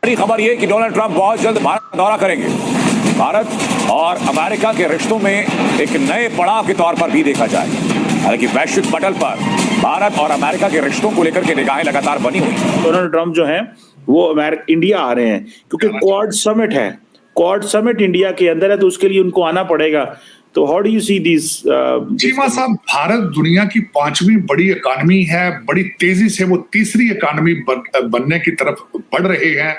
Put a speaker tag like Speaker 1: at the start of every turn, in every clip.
Speaker 1: बड़ी खबर ये कि डोनाल्ड ट्रंप बहुत जल्द भारत का दौरा करेंगे। भारत और अमेरिका के रिश्तों में एक नए पड़ाव के तौर पर भी देखा जाएगा। हालांकि वैश्विक पटल पर भारत और अमेरिका के रिश्तों को लेकर के निगाहें लगातार बनी हुई।
Speaker 2: डोनाल्ड ट्रंप जो हैं वो इंडिया आ रहे हैं क्योंकि क्वाड समिट है। क्वाड समिट इंडिया के अंदर है तो उसके लिए उनको आना पड़ेगा। तो how do you see this?
Speaker 3: Cheema साहब, भारत दुनिया की 5वीं बड़ी इकॉनमी है। बड़ी तेजी से वो तीसरी इकॉनमी बनने की तरफ बढ़ रहे हैं।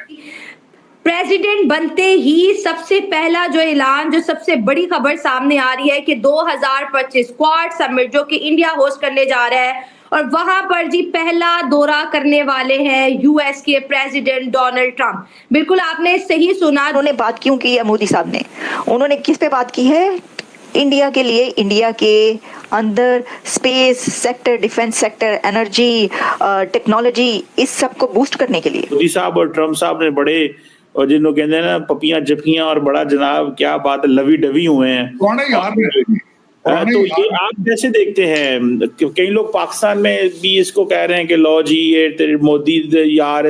Speaker 4: प्रेसिडेंट बनते ही सबसे पहला जो ऐलान, जो सबसे बड़ी खबर सामने आ रही है कि 2025 क्वाड समिट जो कि इंडिया होस्ट करने जा रहा है और वहां पर जी पहला दौरा करने वाले हैं यूएस के प्रेसिडेंट डोनाल्ड ट्रंप। बिल्कुल आपने सही सुना।
Speaker 5: उन्होंने बात क्यों की है मोदी साहब ने? उन्होंने किस पे बात की है? इंडिया के लिए, इंडिया के अंदर space sector, defence sector, energy, technology, इस सब को बूस्ट करने के लिए।
Speaker 2: मोदी साहब और ट्रंप साहब ने बड़े, और जिनको कहते हैं ना पपियां जपियां और बड़ा जनाब, क्या बात, लवी डवी हुए हैं।
Speaker 3: कौन है यार?
Speaker 2: तो ये आप कैसे देखते हैं? कई लोग पाकिस्तान में भी इसको कह रहे हैं कि लो जी ये मोदी यार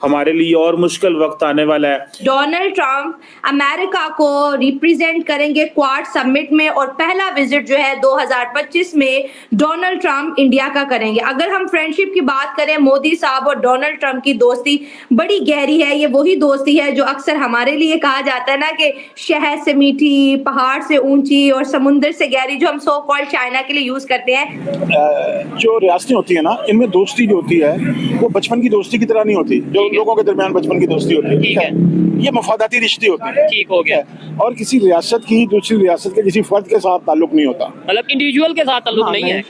Speaker 2: हमारे लिए और मुश्किल वक्त आने वाला है।
Speaker 4: डोनाल्ड ट्रंप अमेरिका को रिप्रेजेंट करेंगे क्वाड समिट में और पहला विजिट जो है 2025 में डोनाल्ड ट्रंप इंडिया का करेंगे। अगर हम फ्रेंडशिप की बात करें, मोदी साहब और डोनाल्ड ट्रंप की दोस्ती बड़ी गहरी है। ये वही दोस्ती है जो अक्सर हमारे लिए कहा जाता है ना कि शहद से मीठी, पहाड़ से ऊंची और समुद्र से गहरी, जो हम सो कॉल्ड चाइना के लिए यूज करते हैं।
Speaker 6: जो रियासतें होती है ना, इनमें दोस्ती जो होती है वो बचपन की दोस्ती की तरह नहीं होती जो लोगों के दरमियान बचपन की दोस्ती होती है। ठीक है, ये मफादाती रिश्ते होती है।
Speaker 7: ठीक हो गया।
Speaker 6: और किसी रियासत की दूसरी रियासत के किसी फर्द के साथ ताल्लुक नहीं होता,
Speaker 7: मतलब इंडिविजुअल के साथ ताल्लुक नहीं है।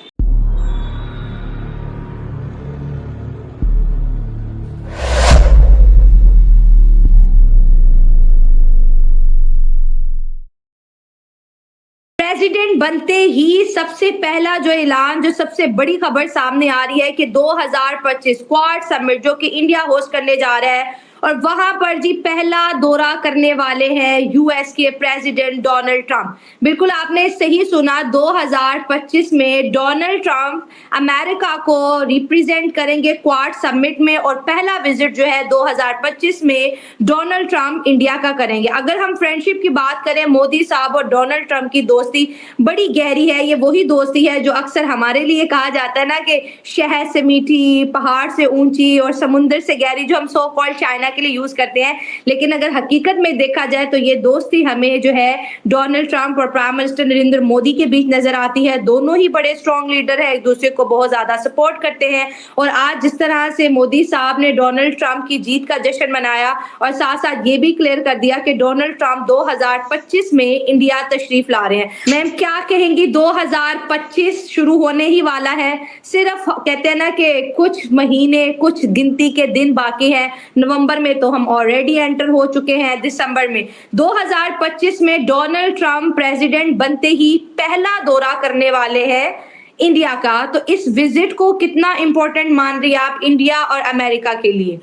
Speaker 4: प्रेसिडेंट बनते ही सबसे पहला जो ऐलान, जो सबसे बड़ी खबर सामने आ रही है कि 2025 क्वाड समिट जो कि इंडिया होस्ट करने जा रहा है और वहां पर जी पहला दौरा करने वाले हैं यूएस के प्रेसिडेंट डोनाल्ड ट्रंप। बिल्कुल आपने सही सुना, 2025 में डोनाल्ड ट्रंप अमेरिका को रिप्रेजेंट करेंगे क्वाड समिट में और पहला विजिट जो है 2025 में डोनाल्ड ट्रंप इंडिया का करेंगे। अगर हम फ्रेंडशिप की बात करें, मोदी साहब और डोनाल्ड ट्रंप की दोस्ती बड़ी गहरी है। ये वही दोस्ती है जो अक्सर हमारे लिए कहा जाता है ना कि शहद से मीठी, पहाड़ से ऊंची और समुद्र से गहरी, जो हम सो कॉल्ड चाइना के लिए यूज करते हैं। लेकिन अगर हकीकत में देखा जाए तो ये दोस्ती हमें जो है डोनाल्ड ट्रंप और प्राइम मिनिस्टर नरेंद्र मोदी के बीच नजर आती है। दोनों ही बड़े स्ट्रॉन्ग लीडर हैं, एक दूसरे को बहुत ज्यादा सपोर्ट करते हैं। और आज जिस तरह से मोदी साहब ने डोनाल्ड ट्रंप की जीत का जश्न मनाया और साथ साथ ये भी क्लियर कर दिया कि डोनाल्ड ट्रंप 2025 में इंडिया तशरीफ ला रहे हैं। मैम क्या कहेंगी? 2025 शुरू होने ही वाला है, सिर्फ कहते हैं ना कि कुछ महीने, कुछ गिनती के दिन बाकी हैं। नवंबर में तो हम ऑलरेडी एंटर हो चुके हैं, दिसंबर में। 2025 में डोनाल्ड ट्रंप प्रेसिडेंट बनते ही पहला दौरा करने वाले हैं इंडिया का। तो इस विजिट को कितना इंपॉर्टेंट मान रही है आप इंडिया और अमेरिका के लिए?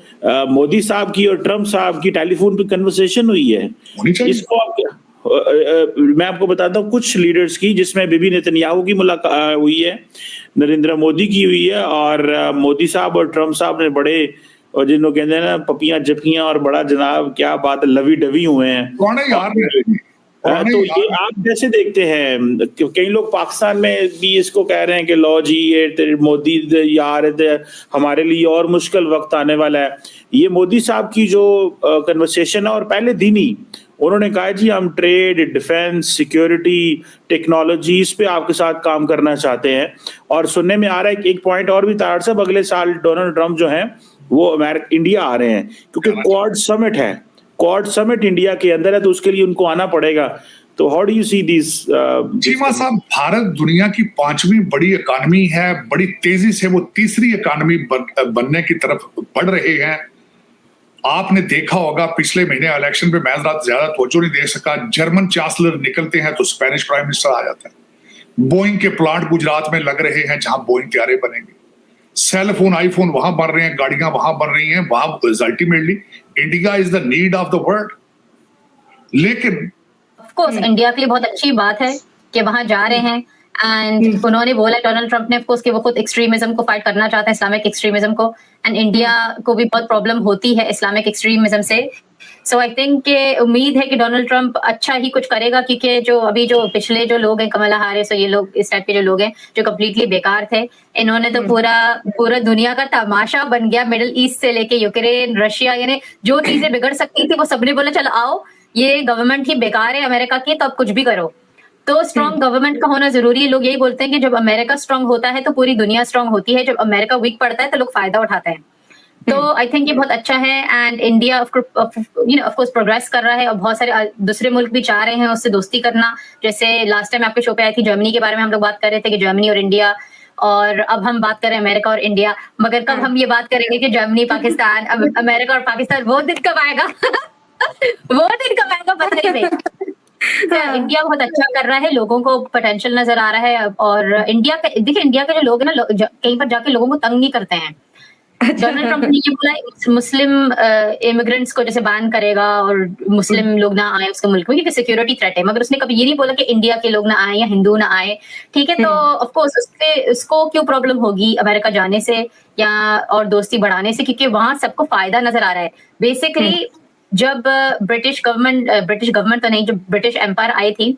Speaker 2: मोदी साहब की और ट्रंप साहब की टेलीफोन पे कन्वर्सेशन हुई है। इसको मैं आपको बताता हूँ कुछ लीडर्स की, जिसमें बीबी नेतन्याहू की मुलाकात हुई है, नरेंद्र मोदी की हुई है, और मोदी साहब और ट्रंप साहब ने बड़े, और जिनको कहते हैं ना पपियां जपियां और बड़ा जनाब, क्या बात, लवी डवी हुए हैं।
Speaker 3: कौन है यार?
Speaker 2: तो ये आप कैसे देखते हैं? कई लोग पाकिस्तान में भी इसको कह रहे हैं कि लो जी ये मोदी यार हमारे लिए और मुश्किल वक्त आने वाला है। ये मोदी साहब की जो कन्वर्सेशन है, और पहले दिन ही उन्होंने कहा जी हम ट्रेड, डिफेंस, सिक्योरिटी, टेक्नोलॉजी, इस पे आपके साथ काम करना चाहते हैं। और सुनने में आ रहा है कि एक पॉइंट और भी था साहब, अगले साल डोनाल्ड ट्रंप जो हैं वो इंडिया आ रहे हैं क्योंकि क्वाड समिट है। क्वाड समिट इंडिया के अंदर है तो उसके लिए उनको आना पड़ेगा। तो how do you see this?
Speaker 3: Cheema साहब, भारत दुनिया की 5वीं बड़ी इकॉनमी है। बड़ी तेजी से वो तीसरी इकॉनमी बनने की तरफ बढ़ रहे हैं। आपने देखा होगा पिछले महीने इलेक्शन पे मैं ज्यादा तवज्जो नहीं दे सका। जर्मन चांसलर निकलते हैं तो स्पेनिश प्राइम मिनिस्टर आ जाता है। बोइंग के प्लांट गुजरात में लग रहे हैं जहां बोइंग तैयारे बनेंगे। सेल फोन, आईफोन वहां बन रहे हैं, गाड़ियां वहां बन रही हैं। वहां ultimately India is the need of the world. लेकिन
Speaker 8: ऑफ कोर्स इंडिया के लिए बहुत अच्छी बात है कि वहां जा रहे हैं, एंड उन्होंने बोला डोनाल्ड ट्रंप ने ऑफकोर्स कि वो खुद एक्सट्रीमिज्म को फाइट करना चाहते हैं, इस्लामिक एक्सट्रीमिज्म को, एंड इंडिया को भी बहुत प्रॉब्लम होती है इस्लामिक एक्सट्रीमिज्म से। सो आई थिंक उम्मीद है कि डोनाल्ड ट्रंप अच्छा ही कुछ करेगा, क्योंकि जो अभी जो पिछले जो लोग हैं, कमला हैरिस और ये लोग इस टाइप के जो लोग हैं जो कम्प्लीटली बेकार थे, इन्होंने तो पूरा दुनिया का तमाशा बन गया, मिडिल ईस्ट से लेके यूक्रेन, रशिया, यानी जो चीजें बिगड़ सकती थी वो सबने बोला चलो आओ, ये गवर्नमेंट ही बेकार है अमेरिका की, तो अब कुछ भी करो। तो स्ट्रॉन्ग गवर्नमेंट का होना जरूरी है। लोग यही बोलते हैं कि जब अमेरिका स्ट्रॉन्ग होता है तो पूरी दुनिया स्ट्रॉन्ग होती है, जब अमेरिका वीक पड़ता है तो लोग फायदा उठाते हैं। तो आई थिंक ये बहुत अच्छा है, and India of course progress कर रहा है, और बहुत सारे दूसरे मुल्क भी चाह रहे हैं उससे दोस्ती करना। जैसे लास्ट टाइम आपके शो पे आई थी जर्मनी के बारे में, हम लोग बात कर रहे थे कि जर्मनी और इंडिया, और अब हम बात करें अमेरिका और इंडिया। मगर कब हम ये बात करेंगे कि जर्मनी पाकिस्तान, अमेरिका और पाकिस्तान, वो दिन कब आएगा? वो दिन कब आएगा पता नहीं। इंडिया बहुत अच्छा कर रहा है, लोगों को पोटेंशियल नजर आ रहा है, और इंडिया का देखिए, इंडिया के जो लोग हैं ना, कहीं पर जाके लोगों को तंग नहीं करते हैं। डोनाल्ड ट्रंप ने ये बोला मुस्लिम इमिग्रेंट्स को जैसे बैन करेगा और मुस्लिम लोग ना आए उसके मुल्क में, क्योंकि सिक्योरिटी थ्रेट है, मगर उसने कभी ये नहीं बोला कि इंडिया के लोग ना आए या हिंदू ना आए। ठीक है, तो ऑफ कोर्स उसको क्यों प्रॉब्लम होगी अमेरिका जाने से या और दोस्ती बढ़ाने से, क्योंकि वहां सबको फायदा नजर आ रहा है। बेसिकली जब ब्रिटिश गवर्नमेंट तो नहीं, जब ब्रिटिश एम्पायर आई थी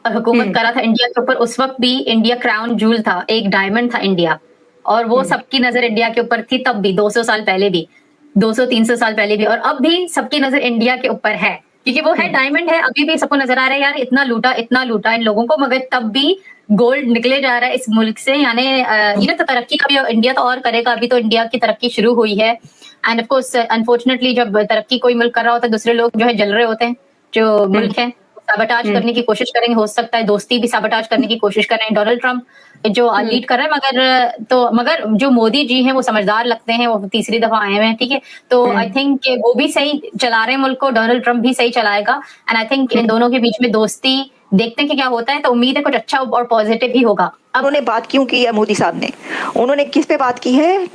Speaker 8: और हुकूमत करा था इंडिया के ऊपर, उस वक्त भी इंडिया क्राउन जूल था, एक डायमंड था इंडिया, और वो सबकी नजर इंडिया के ऊपर थी, तब भी 200 साल पहले भी, 200-300 साल पहले भी, और अब भी सबकी नजर इंडिया के ऊपर है, क्योंकि वो है डायमंड है। अभी भी सबको नजर आ रहा है यार इतना लूटा इन लोगों को, मगर तब भी गोल्ड निकले जा रहा है इस मुल्क से, यानी तो तरक्की का भी इंडिया तो और करेगा। अभी तो इंडिया की तरक्की शुरू हुई है, एंड ऑफ कोर्स अनफॉर्चुनेटली जब तरक्की कोई मुल्क कर रहा होता है, दूसरे लोग जो है जल रहे होते हैं, जो मुल्क है साबोटाज करने की कोशिश करेंगे, हो सकता है दोस्ती भी साबोटाज करने की कोशिश कर रहे हैं डोनाल्ड ट्रंप जो लीड कर रहे हैं। मगर जो मोदी जी हैं वो समझदार लगते हैं, वो तीसरी दफा आए हुए हैं, ठीक है, तो आई थिंक वो भी सही चला रहे हैं मुल्क को, डोनाल्ड ट्रंप भी सही चलाएगा, एंड आई थिंक इन दोनों के बीच में दोस्ती देखते हैं कि क्या होता है, तो उम्मीद है कुछ अच्छा और पॉजिटिव ही होगा।
Speaker 5: अब उन्होंने बात क्यों की है मोदी साहब ने? उन्होंने किस पे बात की है?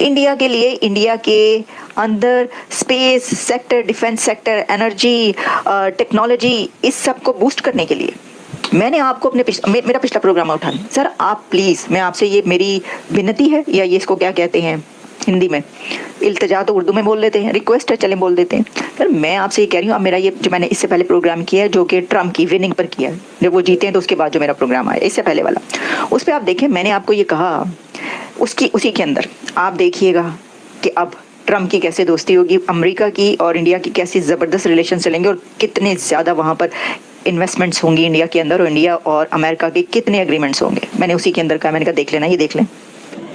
Speaker 5: इंडिया के लिए, इंडिया के अंदर space sector, defence sector, energy, technology, इस सब को बूस्ट करने के लिए। मैंने आपको मेरा पिछला प्रोग्राम उठा सर, आप प्लीज, मैं आपसे ये मेरी विनती है, या ये इसको क्या कहते हैं हिंदी में, इल्तिजा तो उर्दू में बोल लेते हैं, रिक्वेस्ट है चलें बोल देते हैं सर, मैं आपसे ये कह रही हूँ, आप मेरा ये जो मैंने इससे पहले प्रोग्राम किया है जो कि ट्रम्प की विनिंग पर किया है, जब वो जीते हैं तो उसके बाद जो मेरा प्रोग्राम आया इससे पहले वाला, उस पर आप देखें, मैंने आपको ये कहा, उसी के अंदर आप देखिएगा कि अब ट्रम्प की कैसे दोस्ती होगी, अमेरिका की और इंडिया की कैसी ज़बरदस्त रिलेशन चलेंगे, और कितने ज़्यादा वहाँ पर इन्वेस्टमेंट्स होंगी इंडिया के अंदर, और इंडिया और अमेरिका के कितने एग्रीमेंट्स होंगे। मैंने उसी के अंदर कहा, मैंने कहा देख लेना, ये देख लें।